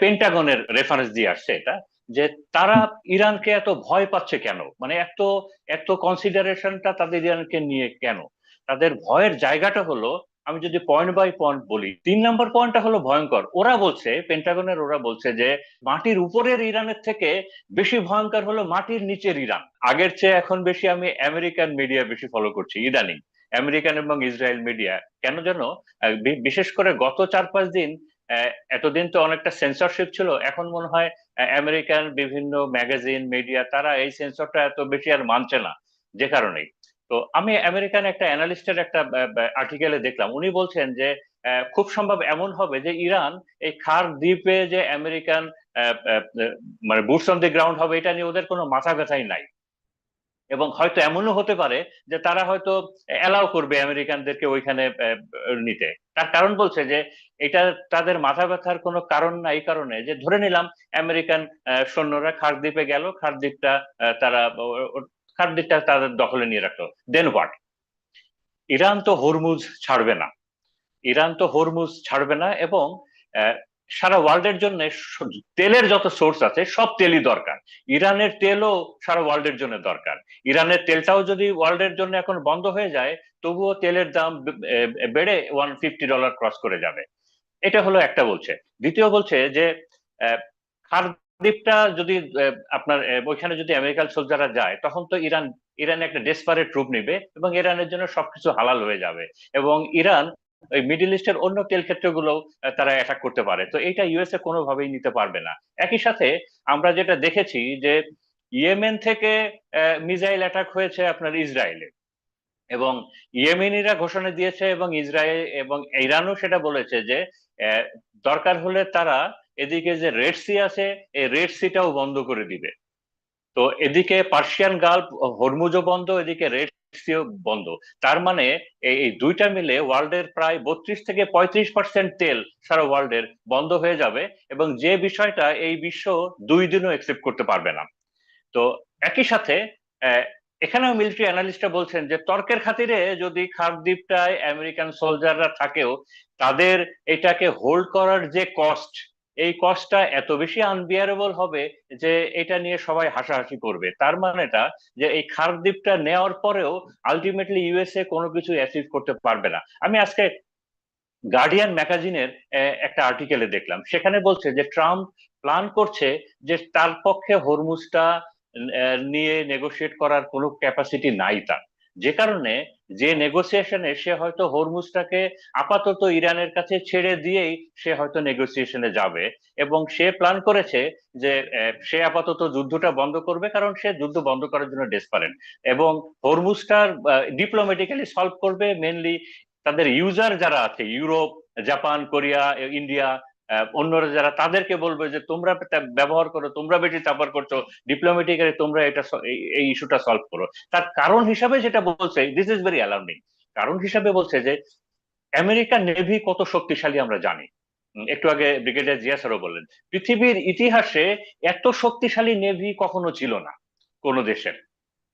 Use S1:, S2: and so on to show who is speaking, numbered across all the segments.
S1: পেন্টাগনের reference দিয়ে আসছে এটা, যে তারা ইরানকে এত ভয় পাচ্ছে কেন, মানে এত এত কনসিডারেশনটা তাদের ইরানকে নিয়ে কেন। তাদের ভয়ের জায়গাটা হলো, আমি যদি পয়েন্ট বাই পয়েন্ট বলি, 3 নম্বর পয়েন্টটা হলো ভয়ঙ্কর। ওরা বলছে, পেন্টাগনের ওরা বলছে যে মাটির উপরের ইরানের থেকে বেশি ভয়ঙ্কর হলো মাটির নিচের ইরান। আগের চেয়ে এখন বেশি আমি আমেরিকান মিডিয়া বেশি ফলো করছি ইদানিং, আমেরিকান এবং ইসরায়েল মিডিয়া। কেন যেন বিশেষ করে গত 4-5 দিন, এতদিন তো অনেকটা সেন্সরশিপ ছিল, এখন মনে হয় আমেরিকান বিভিন্ন ম্যাগাজিন মিডিয়া তারা এই সেন্সরটা এত বেশি আর মানছে না, যে কারণেই। তো আমি আমেরিকান একটা অ্যানালিস্টের একটা আর্টিকেলে দেখলাম, উনি বলছেন যে খুব সম্ভব এমন হবে যে ইরান এই খার দ্বীপে যে আমেরিকান মানে বুটস অন দি গ্রাউন্ড হবে, এটা নিয়ে ওদের কোনো মাথা ব্যথাই নাই। এবং হয়তো এমনও হতে পারে যে তারা হয়তো অ্যালাউ করবে আমেরিকানদেরকে ওইখানে নিতে। তার কারণ বলছে যে এটা তাদের মাথা ব্যথার কোনো কারণ না, এই কারণে যে ধরে নিলাম আমেরিকান সৈন্যরা খারদ্বীপে গেল, খারদ্বীপটা তারা খারদ্বীপটা তাদের দখলে নিয়ে রাখলো, দেন হোয়াট? ইরান তো হরমুজ ছাড়বে না, ইরান তো হরমুজ ছাড়বে না। এবং আহ, সারা ওয়ার্ল্ডের জন্য তেলের যত সোর্স আছে সব তেলই দরকার। ইরানের তেলও সারা ওয়ার্ল্ডের জন্য দরকার। ইরানের তেলটাও যদি ওয়ার্ল্ডের জন্য এখন বন্ধ হয়ে যায়, তবুও তেলের দাম বেড়ে $150 ক্রস করে যাবে। এটা হলো একটা বলছে। দ্বিতীয় বলছে যে খারদ্বীপটা যদি আপনার ওইখানে যদি আমেরিকান সোলজাররা যায়, তখন তো ইরান একটা ডেসপারেট ট্রুপ নিবে এবং ইরানের জন্য সবকিছু হালাল হয়ে যাবে। এবং ইরান ওই মিডল ইস্টের অন্য তেল ক্ষেত্রগুলো তারা অ্যাটাক করতে পারে। তো এইটা ইউএসএ কোনোভাবেই নিতে পারবে না। একই সাথে আমরা যেটা দেখেছি যে ইয়েমেন থেকে মিসাইল অ্যাটাক হয়েছে আপনার ইসরায়েলে, এবং ইয়েমেনিরা ঘোষণা দিয়েছে এবং ইসরায়েল এবং ইরানও সেটা বলেছে যে আহ, দরকার হলে তারা এদিকে যে রেড সি আছে, এই রেড সিটাও বন্ধ করে দিবে। তো এদিকে পার্সিয়ান গালফ, হরমুজও বন্ধ, এদিকে রেড সিও বন্ধ। তার মানে এই দুইটা মিলে ওয়ার্ল্ডের প্রায় 32 থেকে 35% তেল সারা ওয়ার্ল্ডের বন্ধ হয়ে যাবে। এবং যে বিষয়টা এই বিশ্ব 2 দিনও একসেপ্ট করতে পারবে না। তো একই সাথে আহ, এখানেও মিলিটারি অ্যানালিস্টরা বলছেন যে তর্কের খাতিরে যদি খারদ্বীপটায় আমেরিকান সোলজাররা থাকেও, তাদের এটাকে হোল্ড করার যে কস্ট, এই কস্টটা এত বেশি আনবিয়ারেবল হবে যে এটা নিয়ে সবাই হাসাহাসি করবে। তার মানেটা যে এই খারদ্বীপটা নেওয়ার পরেও আলটিমেটলি ইউএসএ কোনো কিছু অ্যাচিভ করতে পারবে না। আমি আজকে গার্ডিয়ান ম্যাগাজিনের একটা আর্টিকেলে দেখলাম, সেখানে বলছে যে ট্রাম্প প্ল্যান করছে যে তার পক্ষে হরমুজটা নিয়ে নেগোশিয়েট করার কোনো ক্যাপাসিটি নাই তার। যে কারণে যে নেগোসিয়েশনে সে হয়তো হরমুজটাকে আপাতত ইরানের কাছে ছেড়ে দিয়েই সে হয়তো নেগোসিয়েশনে যাবে। এবং সে প্ল্যান করেছে যে সে আপাতত যুদ্ধটা বন্ধ করবে, কারণ সে যুদ্ধ বন্ধ করার জন্য ডেসপারেট। এবং হরমুজটার ডিপ্লোম্যাটিক্যালি সলভ করবে মেনলি তাদের ইউজার যারা আছে, ইউরোপ, জাপান, কোরিয়া, ইন্ডিয়া, অন্যরা যারা, তাদেরকে বলবে যে তোমরা ব্যবহার করো, তোমরা বেশি ব্যবহার করছো, ডিপ্লোমেটিক্যালি তোমরা এটা এই ইস্যুটা সলভ করো। তার কারণ হিসাবে যেটা বলছে, দিস ইজ ভেরি অ্যালার্মিং। কারণ হিসাবে বলছে যে আমেরিকান নেভি কত শক্তিশালী আমরা জানি। একটু আগে ব্রিগেডিয়ার জিয়া স্যারও বললেন, পৃথিবীর ইতিহাসে এত শক্তিশালী নেভি কখনো ছিল না কোনো দেশের।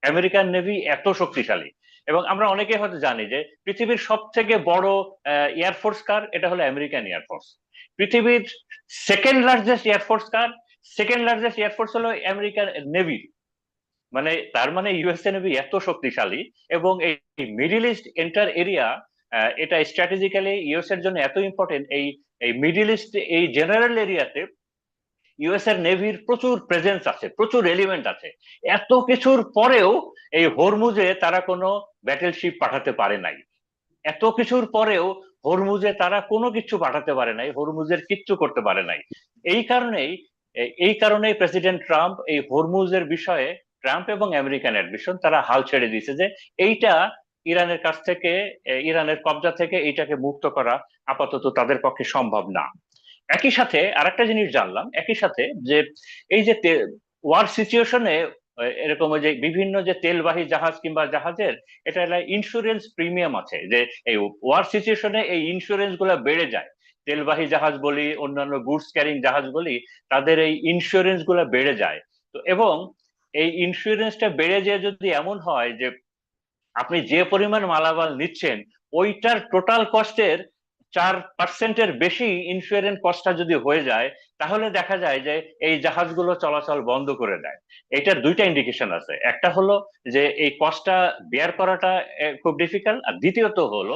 S1: আমেরিকান নেভি এত শক্তিশালী। এবং আমরা অনেকে হয়তো জানি যে পৃথিবীর সব থেকে বড় এয়ারফোর্স কার, এটা হলো আমেরিকান এয়ারফোর্স। পৃথিবীর সেকেন্ড লার্জেস্ট এয়ারফোর্স কার, সেকেন্ড লার্জেস্ট এয়ারফোর্স হলো আমেরিকান নেভি। মানে তার মানে ইউএসএ নেভি এত শক্তিশালী। এবং এই মিডিল ইস্ট এন্টার এরিয়া, এটা স্ট্র্যাটেজিক্যালি ইউএস এর জন্য এত ইম্পর্টেন্ট। এই এই মিডিল ইস্ট এই জেনারেল এরিয়াতে ইউএস এর নেভির প্রচুর প্রেজেন্স আছে, প্রচুর এলিমেন্ট আছে। এত কিছুর পরেও এই হরমুজে তারা কোনো ব্যাটেলশিপ পাঠাতে পারে নাই। এত কিছুর পরেও হরমুজে তারা কোনো কিছু পাঠাতে পারে নাই, হরমুজের কিচ্ছু করতে পারে নাই। এই কারণেই এই কারণেই প্রেসিডেন্ট ট্রাম্প এই হরমুজের বিষয়ে, ট্রাম্প এবং আমেরিকান অ্যাডমিশন তারা হাল ছেড়ে দিয়েছে যে এইটা ইরানের কাছ থেকে, ইরানের কবজা থেকে এইটাকে মুক্ত করা আপাতত তাদের পক্ষে সম্ভব না। একই সাথে আরেকটা জিনিস জানলাম, একই সাথে যে এই যে ওয়ার সিচুয়েশনে এরকম ওই যে বিভিন্ন যে তেলবাহী জাহাজ কিংবা জাহাজের এটা ইন্স্যুরেন্স প্রিমিয়াম আছে, যে এই ওয়ার সিচুয়েশনে এই ইন্স্যুরেন্স গুলা বেড়ে যায়। তেলবাহী জাহাজ বলি, অন্যান্য গুডস ক্যারিং জাহাজ বলি, তাদের এই ইন্স্যুরেন্স গুলা বেড়ে যায়। তো এবং এই ইন্স্যুরেন্সটা বেড়ে যেয়ে যদি এমন হয় যে আপনি যে পরিমাণ মালামাল নিচ্ছেন ওইটার টোটাল কস্টের 4%-এর বেশি ইন্স্যুরেন্স কস্টটা যদি হয়ে যায়, তাহলে দেখা যায় যে এই জাহাজগুলো চলাচল বন্ধ করে দেয়। এটার দুইটা ইন্ডিকেশন আছে, একটা হলো যে এই কস্টটা বেয়ার করাটা খুব ডিফিকাল্ট, আর দ্বিতীয়ত হলো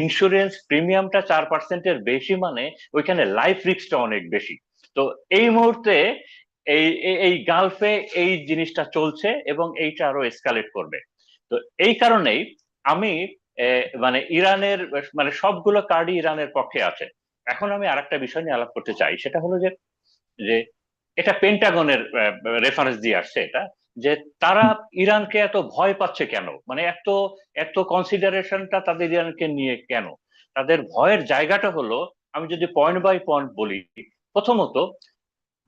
S1: ইন্স্যুরেন্স প্রিমিয়ামটা 4%-এর বেশি, মানে ওইখানে লাইফ রিস্কটা অনেক বেশি। তো এই মুহূর্তে এই গালফে এই জিনিসটা চলছে এবং এইটা আরো এসকালেট করবে। তো এই কারণেই আমি মানে ইরানের, মানে সবগুলো কার্ডই ইরানের পক্ষে আছে। এখন আমি আরেকটা বিষয় নিয়ে আলাপ করতে চাই, সেটা হলো যে যে এটা পেন্টাগনের রেফারেন্স দিয়ে আসছে এটা, যে তারা ইরানকে এত ভয় পাচ্ছে কেন, মানে এত এত কনসিডারেশনটা তাদের ইরানকে নিয়ে কেন। তাদের ভয়ের জায়গাটা হলো, আমি যদি পয়েন্ট বাই পয়েন্ট বলি, প্রথমত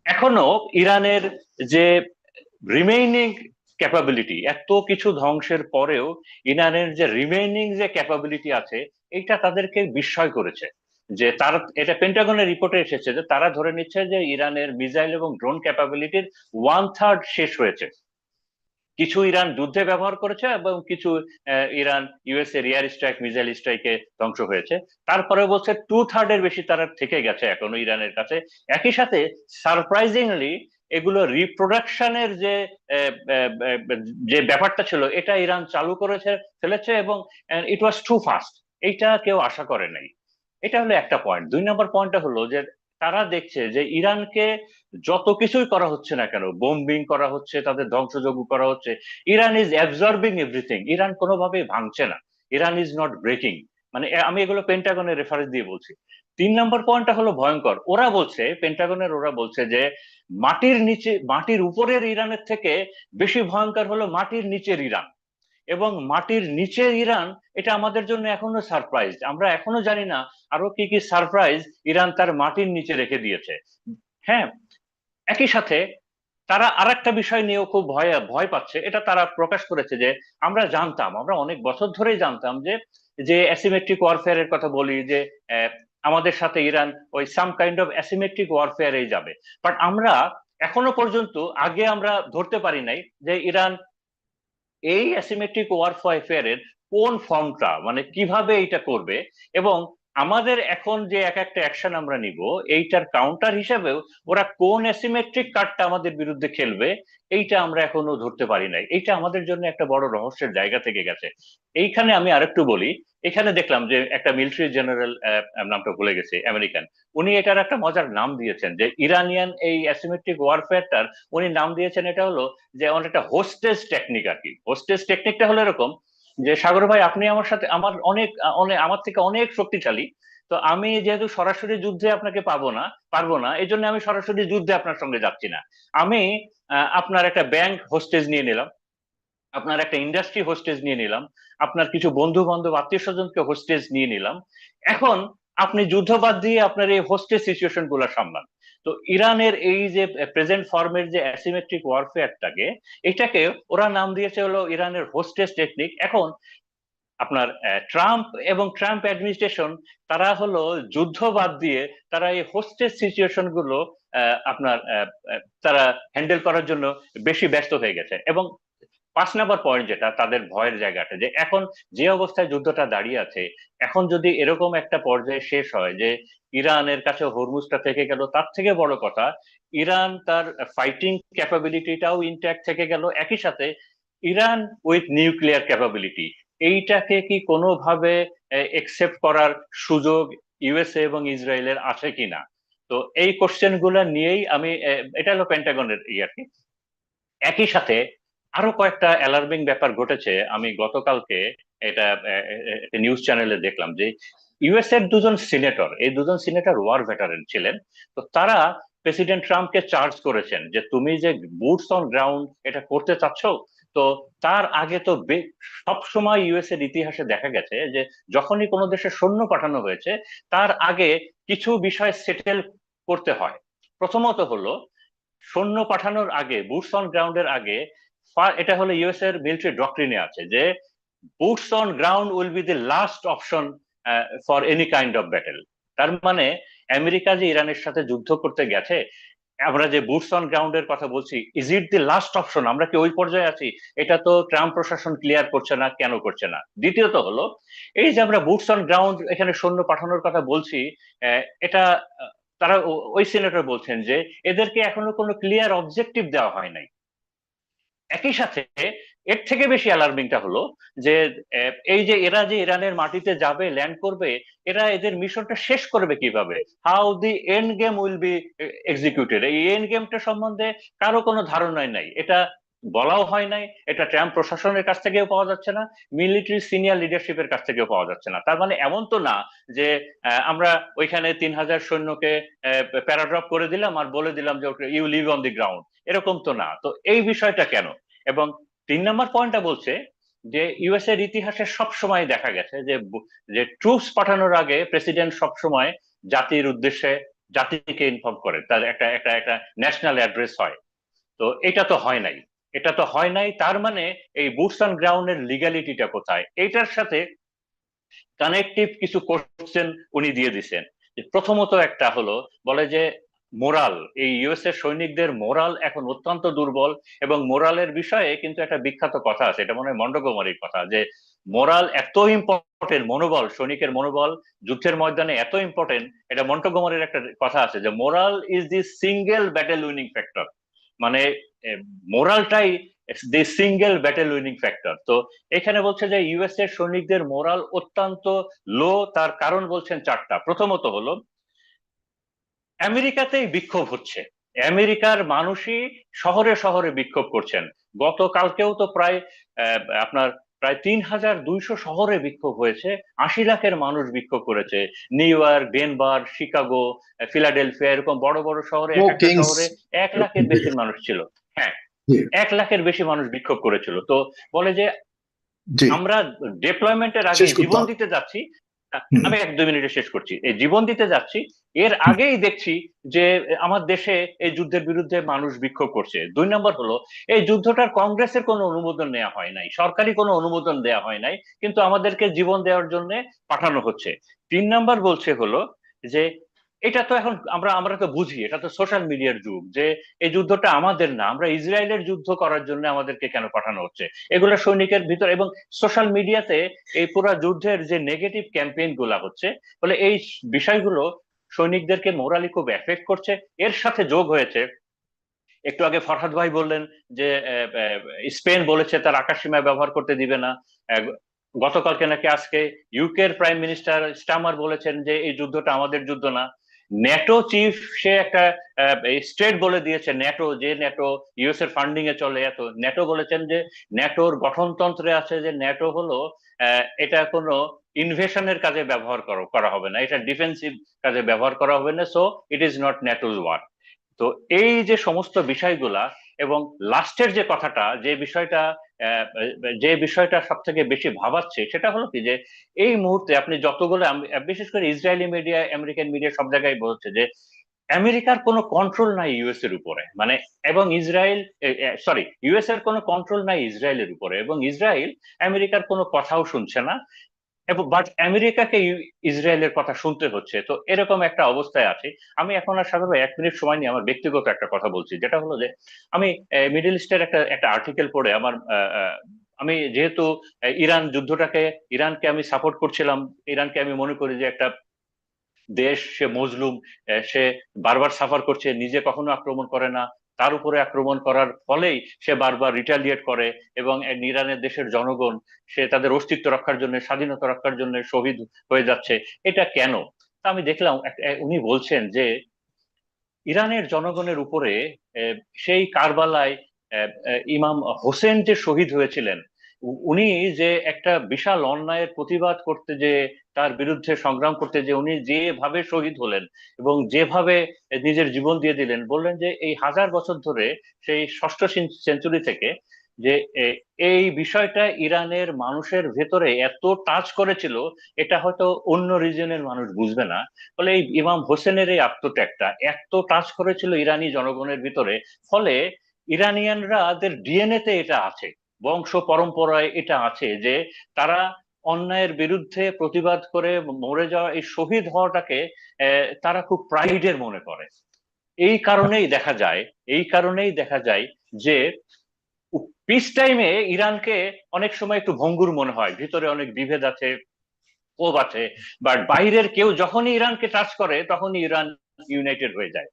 S1: এখনো ইরানের যে রিমেইনিং ক্যাপাবিলিটি, এত কিছু ধ্বংসের পরেও ইরানের যে রিমেইনিং যে ক্যাপাবিলিটি আছে, এটা তাদেরকে বিস্ময় করেছে। যে তারা, এটা পেন্টাগনের রিপোর্টে এসেছে যে তারা ধরে নিচ্ছে যে ইরানের মিসাইল এবং ড্রোন ক্যাপাবিলিটির 1/3 শেষ হয়েছে। কিছু ইরান যুদ্ধে ব্যবহার করেছে এবং কিছু ইরান ইউএস এর এয়ার স্ট্রাইক, মিসাইল স্ট্রাইকে ধ্বংস হয়েছে। তারপরে বলছে 2/3 এর বেশি তারা থেকে গেছে এখনো ইরানের কাছে। একই সাথে সারপ্রাইজিংলি এগুলো রিপ্রোডাকশনের যে যে ব্যাপারটা ছিল, এটা ইরান চালু করেছে ফেলেছে, এবং ইট ওয়াজ টু ফাস্ট। এইটা কেউ আশা করে নাই। এটা হলো একটা পয়েন্ট। 2 নম্বর পয়েন্টটা হলো যে তারা দেখছে যে ইরানকে যত কিছুই করা হচ্ছে না কেন, বোম্বিং করা হচ্ছে, তাদের ধ্বংসযজ্ঞ করা হচ্ছে, Iran is absorbing everything. Iran কোনোভাবেই ভাঙছে না, ইরান ইজ নট ব্রেকিং। মানে আমি এগুলো পেন্টাগনের রেফারেন্স দিয়ে বলছি। 3 নম্বর পয়েন্টটা হলো ভয়ঙ্কর। ওরা বলছে, পেন্টাগনের ওরা বলছে যে মাটির নিচে, মাটির উপরের ইরানের থেকে বেশি ভয়ঙ্কর হলো মাটির নিচের ইরান। এবং মাটির নিচের ইরান, এটা আমাদের জন্য এখনো সারপ্রাইজ। আমরা এখনো জানি না আরো কি কি সারপ্রাইজ ইরান তার মাটির নিচে রেখে দিয়েছে। হ্যাঁ, একই সাথে তারা আর একটা বিষয় নিয়েও খুব ভয় ভয় পাচ্ছে। এটা তারা প্রকাশ করেছে যে আমরা জানতাম, আমরা অনেক বছর ধরেই জানতাম যে যে অ্যাসিমেট্রিক ওয়ারফেয়ারের কথা বলি, যে আহ, আমাদের সাথে ইরান ওই সাম কাইন্ড অফ অ্যাসিমেট্রিক ওয়ারফেয়ারে যাবে। বাট আমরা এখনো পর্যন্ত আগে আমরা ধরতে পারি নাই যে ইরান এই অ্যাসিমেট্রিক ওয়ারফেয়ারের কোন ফর্মটা, মানে কিভাবে এটা করবে। এবং আমাদের এখন যে এক একটা অ্যাকশন আমরা নিব, এইটার কাউন্টার হিসেবেও ওরা কোন অ্যাসিমেট্রিক কার্ডটা আমাদের বিরুদ্ধে খেলবে, এইটা আমরা এখনো ধরতে পারি নাই। এইটা আমাদের জন্য একটা বড় রহস্যের জায়গা থেকে গেছে। এইখানে আমি আরেকটু বলি, এখানে দেখলাম যে একটা মিলিটারি জেনারেল, নামটা ভুলে গেছে, আমেরিকান, উনি এটার একটা মজার নাম দিয়েছেন, যে ইরানিয়ান এই অ্যাসিমেট্রিক ওয়ারফেয়ারটার উনি নাম দিয়েছেন, এটা হলো যে অনেকটা হোস্টেজ টেকনিক আর কি। হোস্টেজ টেকনিকটা হলো এরকম যে, সাগর ভাই আপনি আমার সাথে, আমার অনেক অনেক আমার থেকে অনেক শক্তিশালী, তো আমি যেহেতু সরাসরি যুদ্ধে আপনাকে পারবো না, এই জন্য আমি সরাসরি যুদ্ধে আপনার সঙ্গে যাচ্ছি না। আমি আপনার একটা ব্যাংক হোস্টেজ নিয়ে নিলাম, আপনার একটা ইন্ডাস্ট্রি হোস্টেজ নিয়ে নিলাম, আপনার কিছু বন্ধু বান্ধব আত্মীয় স্বজনকে হোস্টেজ নিয়ে নিলাম। এখন আপনি যুদ্ধ বাদ দিয়ে আপনার এই হোস্টেজ সিচুয়েশন গুলো সামলান। তো ইরানের এই যে প্রেজেন্ট ফর্মের যে অ্যাসিমেট্রিক ওয়ারফেয়ারটাকে, এটাকে ওরা নাম দিয়েছে হলো ইরানের হোস্টেজ টেকনিক। এখন আপনার ট্রাম্প অ্যাডমিনিস্ট্রেশন, তারা হলো যুদ্ধ বাদ দিয়ে তারা এই হোস্টেজ সিচুয়েশন গুলো আপনার তারা হ্যান্ডেল করার জন্য বেশি ব্যস্ত হয়ে গেছে। এবং 5 নম্বর পয়েন্ট যেটা তাদের ভয়ের জায়গাটা, যে এখন যে অবস্থায় যুদ্ধটা দাঁড়িয়ে আছে, এখন যদি এরকম একটা পর্যায়ে শেষ হয় যে ইরানের কাছে হরমুজটা থেকে গেল, তার থেকে বড় কথা ইরান তার ফাইটিং ক্যাপাবিলিটিটাও ইনট্যাক্ট থেকে গেল, একই সাথে ইরান উইথ নিউক্লিয়ার ক্যাপাবিলিটি, এইটাকে কি কোনোভাবে একসেপ্ট করার সুযোগ ইউএসএ এবং ইসরায়েলের আছে কিনা। তো এই কোশ্চেন গুলা নিয়েই আমি, এটা হলো পেন্টাগনের আর কি। একই সাথে আরো কয়েকটা অ্যালার্মিং ব্যাপার ঘটেছে। আমি গতকালকে এটা নিউজ চ্যানেলে দেখলাম যে ইউএস এর দুজন সিনেটর, এই দুজন সিনেটর ওয়ার ভেটারেন ছিলেন। তো তারা প্রেসিডেন্ট ট্রাম্পকে চার্জ করেছেন যে তুমি যে বুটস অন গ্রাউন্ড এটা করতে চাচ্ছ, তো তার আগে তো সব সময় ইউএস এর ইতিহাসে দেখা গেছে যে যখনই কোনো দেশে সৈন্য পাঠানো হয়েছে, তার আগে কিছু বিষয় সেটেল করতে হয়। প্রথমত হলো, সৈন্য পাঠানোর আগে, বুটস অন গ্রাউন্ডের আগে, এটা হলো ইউএস এর মিলিটারি ডক্ট্রিনে আছে যে boots on ground will be the last option for any kind of battle. তার মানে আমেরিকা যে ইরানের সাথে যুদ্ধ করতে গেছে, আমরা যে বুটস অন গ্রাউন্ডের কথা বলছি, is it the last option? আমরা কি ওই পর্যায়ে আছি? এটা তো ট্রাম্প প্রশাসন ক্লিয়ার করছে না, কেন করছে না? দ্বিতীয়ত হলো, এই যে আমরা বুটস অন গ্রাউন্ড এখানে সৈন্য পাঠানোর কথা বলছি, এটা তারা ওই সিনেটর বলছেন যে এদেরকে এখনো কোনো ক্লিয়ার অবজেক্টিভ দেওয়া হয় নাই। একই সাথে এর থেকে বেশি অ্যালার্মিংটা হলো যে এই যে এরা যে ইরানের মাটিতে যাবে, ল্যান্ড করবে, এরা এদের মিশনটা শেষ করবে কিভাবে? How the end game will be executed, এই এন্ড গেমটা সম্বন্ধে কারো কোনো ধারণাই নাই। এটা বলাও হয় নাই, এটা ট্রাম্প প্রশাসনের কাছ থেকেও পাওয়া যাচ্ছে না, মিলিটারি সিনিয়র লিডারশিপের কাছ থেকেও পাওয়া যাচ্ছে না। তার মানে এমন তো না যে আমরা ওইখানে 3,000 সৈন্যকে প্যারাড্রপ করে দিলাম আর বলে দিলাম যে you live on the ground, এরকম তো না। তো এই বিষয়টা কেন? এবং 3 নম্বর পয়েন্টটা বলছে যে ইউএস এর ইতিহাসে সব সময় দেখা গেছে যে যে ট্রুপস পাঠানোর আগে প্রেসিডেন্ট সব সময় জাতির উদ্দেশ্যে জাতিকে ইনফর্ম করে, তার একটা একটা একটা ন্যাশনাল অ্যাড্রেস হয়। তো এটা তো হয় নাই, এটা তো হয় নাই। তার মানে এই বুটস অন গ্রাউন্ডের লিগ্যালিটিটা কোথায়? এইটার সাথে কানেকটিভ কিছু কোশ্চেন উনি দিয়ে দিছেন। প্রথমত একটা হলো, বলে যে মোরাল, এই ইউএস এর সৈনিকদের মোরাল এখন অত্যন্ত দুর্বল। এবং মোরালের বিষয়ে কিন্তু একটা বিখ্যাত কথা আছে, এটা মনে হয় মন্টগোমারির কথা, যে মোরাল এত ইম্পর্টেন্ট, মনোবল, সৈনিকের মনোবল যুদ্ধের ময়দানে এত ইম্পর্টেন্ট। এটা মন্টগোমারির একটা কথা আছে যে moral is the single battle winning factor. মানে মোরালটাই দি সিঙ্গেল ব্যাটেল উইনিং ফ্যাক্টর। তো এখানে বলছে যে ইউএস এর সৈনিকদের মোরাল অত্যন্ত লো। তার কারণ বলছেন চারটা। প্রথমত হলো, আমেরিকাতেই বিক্ষোভ হচ্ছে, আমেরিকার মানুষই শহরে শহরে বিক্ষোভ করছেন। গতকালকেও তো প্রায় আপনার প্রায় 3,200 শহরে বিক্ষোভ হয়েছে, 80 লাখের মানুষ বিক্ষোভ করেছে। New York, Denver, Chicago, Philadelphia, এরকম বড় বড় শহরে,
S2: ও
S1: এক একটা
S2: কিংস।
S1: শহরে 1 লাখের বেশি মানুষ ছিল। হ্যাঁ,
S2: জি
S1: 1 লাখের বেশি মানুষ বিক্ষোভ করেছিল। তো বলে যে
S2: জি,
S1: আমরা ডিপ্লয়মেন্টের আগে
S2: শেষ করতে
S1: জীবন
S2: হবে।
S1: দিতে যাচ্ছি।
S2: হুম,
S1: আমি 1-2 মিনিটে শেষ করছি। এই জীবন দিতে যাচ্ছি, এর
S2: হুম,
S1: আগেই দেখছি যে আমার দেশে এই যুদ্ধের বিরুদ্ধে মানুষ বিক্ষোভ করছে। 2 নম্বর হলো, এই যুদ্ধটার কংগ্রেসের কোনো অনুমোদন নেওয়া হয় নাই, সরকারি কোনো অনুমোদন দেওয়া হয় নাই, কিন্তু আমাদেরকে জীবন দেওয়ার জন্য পাঠানো হচ্ছে। 3 নম্বর বলছে হলো যে এটা তো এখন আমরা আমরা তো বুঝি, এটা তো সোশ্যাল মিডিয়ার যুগ, যে এই যুদ্ধটা আমাদের না, আমরা ইসরায়েলের যুদ্ধ করার জন্য আমাদেরকে কেন পাঠানো হচ্ছে? এগুলো সৈনিকের ভিতর এবং সোশ্যাল মিডিয়াতে এই পুরা যুদ্ধের যে নেগেটিভ ক্যাম্পেইন গুলা হচ্ছে, বলে এই বিষয়গুলো সৈনিকদেরকে মোরালি খুব এফেক্ট করছে। এর সাথে যোগ হয়েছে, একটু আগে ফরহাদ ভাই বললেন যে স্পেন বলেছে তার আকাশসীমা ব্যবহার করতে দিবে না। আহ, গতকালকে নাকি আজকে ইউকের প্রাইম মিনিস্টার স্টামার বলেছেন যে এই যুদ্ধটা আমাদের যুদ্ধ না। ন্যাটো চিফ, সে একটা স্টেট বলে দিয়েছে, ন্যাটো, যে ন্যাটো ইউএস এর ফান্ডিং এ চলে, এত ন্যাটো বলেছেন যে ন্যাটোর গঠনতন্ত্রে আছে যে ন্যাটো হলো এটা কোনো ইনভেশনের কাজে ব্যবহার করা হবে না, এটা ডিফেন্সিভ কাজে ব্যবহার করা হবে না, so it is not NATO's war. তো এই যে সমস্ত বিষয়গুলা, এবং লাস্টের যে কথাটা, যে বিষয়টা সব থেকে বেশি ভাবাচ্ছে, সেটা হলো কি যে এই মুহূর্তে আপনি যতগুলো বিশেষ করে ইসরায়েলি মিডিয়া, আমেরিকান মিডিয়া সব জায়গায় বলছে যে আমেরিকার কোনো কন্ট্রোল নাই ইউএস এর উপরে, মানে, এবং ইসরায়েল, সরি, ইউএস এর কোনো কন্ট্রোল নাই ইসরায়েলের উপরে, এবং ইসরায়েল আমেরিকার কোনো কথাও শুনছে না, এবং বাট আমেরিকাকে ইসরায়েলের কথা শুনতে হচ্ছে। তো এরকম একটা অবস্থায় আছে। আমি এখন আর সাধারণত 1 মিনিট সময় নিয়ে আমার ব্যক্তিগত একটা কথা বলছি, যেটা হলো যে আমি মিডল ইস্টের একটা একটা আর্টিকেল পড়ে আমার আমি যেহেতু ইরান যুদ্ধটাকে, ইরানকে আমি সাপোর্ট করছিলাম, ইরানকে আমি মনে করি যে একটা দেশ, সে মজলুম, সে বারবার সাফার করছে, নিজে কখনো আক্রমণ করে না, তার উপরে আক্রমণ করার ফলেই সে বারবার রিটালিয়েট করে, এবং ইরানের দেশের জনগণ, সে তাদের অস্তিত্ব রক্ষার জন্য, স্বাধীনতা রক্ষার জন্য শহীদ হয়ে যাচ্ছে। এটা কেন? তা আমি দেখলাম উনি বলছেন যে ইরানের জনগণের উপরে আহ, সেই কারবালায় ইমাম হোসেন যে শহীদ হয়েছিলেন, উনি যে একটা বিশাল অন্যায়ের প্রতিবাদ করতে, যে তার বিরুদ্ধে সংগ্রাম করতে, যে উনি যেভাবে শহীদ হলেন এবং যেভাবে নিজের জীবন দিয়ে দিলেন, বললেন যে এই 1000 বছর ধরে, সেই ষষ্ঠ সেঞ্চুরি থেকে, যে এই বিষয়টা ইরানের মানুষের ভেতরে এত টাচ করেছিল, এটা হয়তো অন্য রিজনের মানুষ বুঝবে না। ফলে এই ইমাম হোসেনের এই আত্মত্যাগটা এত টাচ করেছিল ইরানি জনগণের ভিতরে, ফলে ইরানিয়ানরা, তাদের ডিএনএ তে এটা আছে, বংশ পরম্পরায় এটা আছে, যে তারা অন্যায়ের বিরুদ্ধে প্রতিবাদ করে মরে যাওয়া, এই শহীদ হওয়াটাকে তারা খুব প্রাইডের মনে করে। এই কারণেই দেখা যায়, এই কারণেই দেখা যায় যে পিস টাইমে ইরানকে অনেক সময় একটু ভঙ্গুর মনে হয়, ভিতরে অনেক বিভেদ আছে, ক্ষোভ আছে, বাট বাইরের কেউ যখনই ইরানকে টাচ করে তখনই ইরান ইউনাইটেড হয়ে যায়।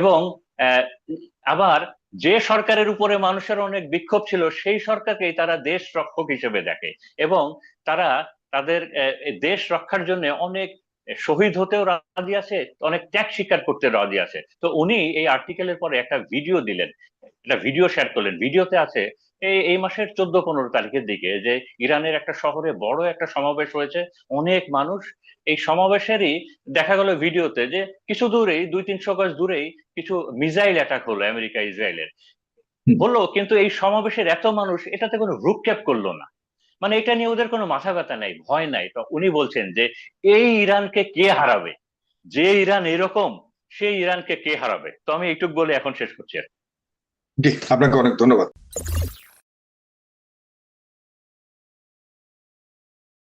S1: এবং আহ, আবার যে সরকারের উপরে মানুষের অনেক বিক্ষোভ ছিল সেই সরকারকেই তারা দেশ রক্ষক হিসেবে দেখে, এবং তারা তাদের দেশ রক্ষার জন্য অনেক শহীদ হতেও রাজি আছে, অনেক ত্যাগ স্বীকার করতে রাজি আছে। তো উনি এই আর্টিকেলের পরে একটা ভিডিও দিলেন, একটা ভিডিও শেয়ার করলেন। ভিডিওতে আছে এই এই মাসের 14-15 তারিখের দিকে যে ইরানের একটা শহরে বড় একটা সমাবেশ হয়েছে, অনেক মানুষ। এই সমাবেশেরই দেখা গেল ভিডিওতে যে কিছু দূরেই, 200-300 গজ দূরেই কিছু মিসাইল অ্যাটাক হলো আমেরিকা ইসরায়েলের।
S2: হুম।
S1: হলো, কিন্তু এই সমাবেশের এত মানুষ এটাতে কোনো ভ্রুক্ষেপ করলো না। মানে এটা নিয়ে ওদের কোনো মাথা ব্যথা নাই, ভয় নাই। তো উনি বলছেন যে এই ইরানকে কে হারাবে, যে ইরান এরকম সেই ইরানকে কে হারাবে। তো আমি এইটুক বলে এখন শেষ করছি আর কি।
S2: জি, আপনাকে অনেক ধন্যবাদ।